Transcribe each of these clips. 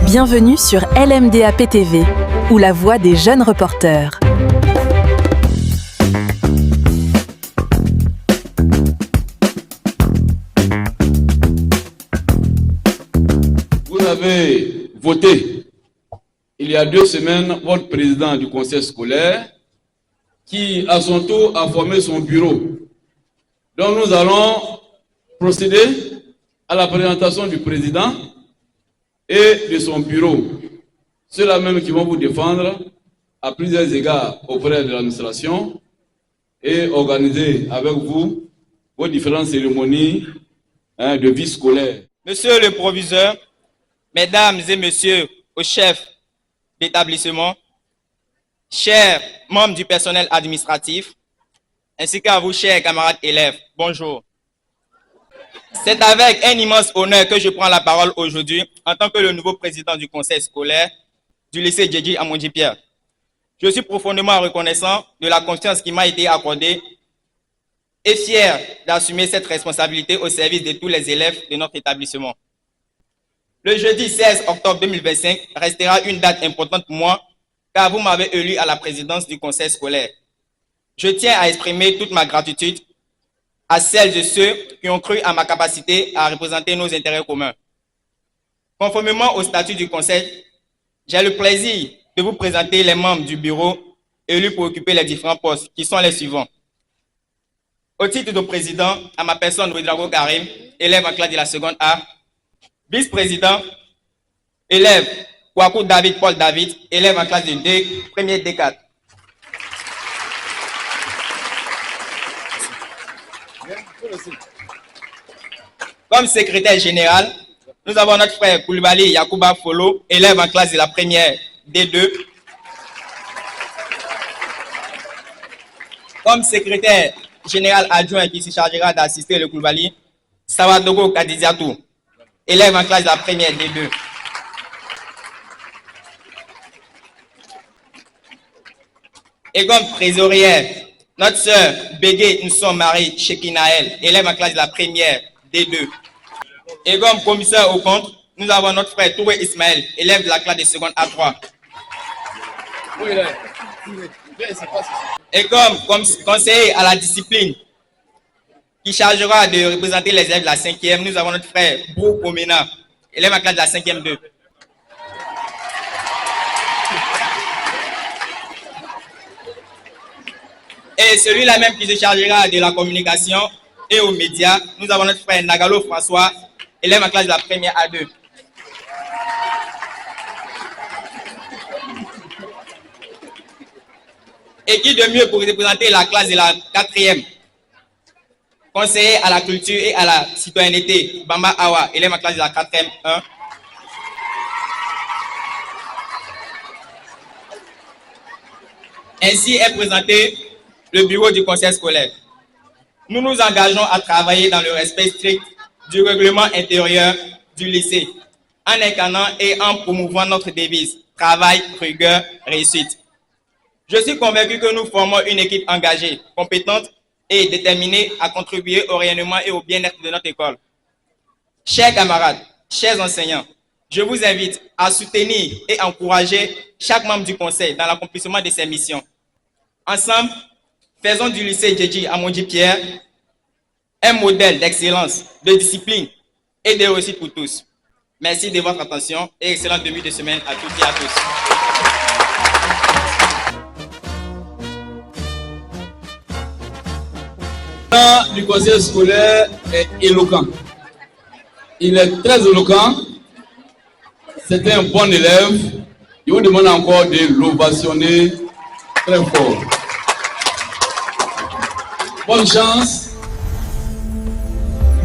Bienvenue sur LMDAP TV, ou la voix des jeunes reporters. Vous avez voté, il y a 2 semaines, votre président du conseil scolaire, qui à son tour a formé son bureau. Donc nous allons procéder à la présentation du président et de son bureau. Ceux-là même qui vont vous défendre à plusieurs égards auprès de l'administration et organiser avec vous vos différentes cérémonies de vie scolaire. Monsieur le proviseur, mesdames et messieurs au chef d'établissement, chers membres du personnel administratif, ainsi qu'à vous, chers camarades élèves, bonjour. C'est avec un immense honneur que je prends la parole aujourd'hui en tant que le nouveau président du conseil scolaire du lycée Djedji Amondi-Pierre. Je suis profondément reconnaissant de la confiance qui m'a été accordée et fier d'assumer cette responsabilité au service de tous les élèves de notre établissement. Le jeudi 16 octobre 2025 restera une date importante pour moi car vous m'avez élu à la présidence du conseil scolaire. Je tiens à exprimer toute ma gratitude à celles et ceux qui ont cru à ma capacité à représenter nos intérêts communs. Conformément au statut du conseil, j'ai le plaisir de vous présenter les membres du bureau élus pour occuper les différents postes qui sont les suivants. Au titre de président, à ma personne, Ouedraogo Karim, élève en classe de la seconde A. Vice-président, élève Kwaku David Paul David, élève en classe de D, premier D4. Comme secrétaire général, nous avons notre frère Koulibaly Yacouba Folo, élève en classe de la première D2. Comme secrétaire général adjoint qui se chargera d'assister le Koulibaly, Sawadogo Kadidiatou, élève en classe de la première D2. Et comme trésorière, notre sœur Bégué Nson Marie Chekinaël, élève en classe de la première D2. Et comme commissaire au compte, nous avons notre frère Touré Ismaël, élève de la classe de seconde A3. Et comme conseiller à la discipline, qui chargera de représenter les élèves de la 5e, nous avons notre frère Brou Omena, élève en classe de la 5e 2. Et celui-là même qui se chargera de la communication et aux médias, nous avons notre frère Nagalo François, élève en classe de la première A2. Et qui de mieux pour représenter la classe de la 4e? Conseiller à la culture et à la citoyenneté, Bamba Awa, élève en classe de la 4e 1. Ainsi est présenté le bureau du conseil scolaire. Nous nous engageons à travailler dans le respect strict du règlement intérieur du lycée, en incarnant et en promouvant notre devise « Travail, rigueur, réussite ». Je suis convaincu que nous formons une équipe engagée, compétente et déterminée à contribuer au rayonnement et au bien-être de notre école. Chers camarades, chers enseignants, je vous invite à soutenir et encourager chaque membre du conseil dans l'accomplissement de ses missions. Ensemble, faisons du lycée Djedji Amondi-Pierre un modèle d'excellence, de discipline et de réussite pour tous. Merci de votre attention et excellent début de semaine à toutes et à tous. Le président du conseil scolaire est éloquent. Il est très éloquent. C'est un bon élève. Je vous demande encore de l'ovationner très fort. Bonne chance.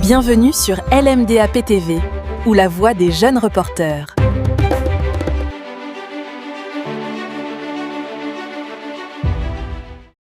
Bienvenue sur LMDAP TV, ou la voix des jeunes reporters.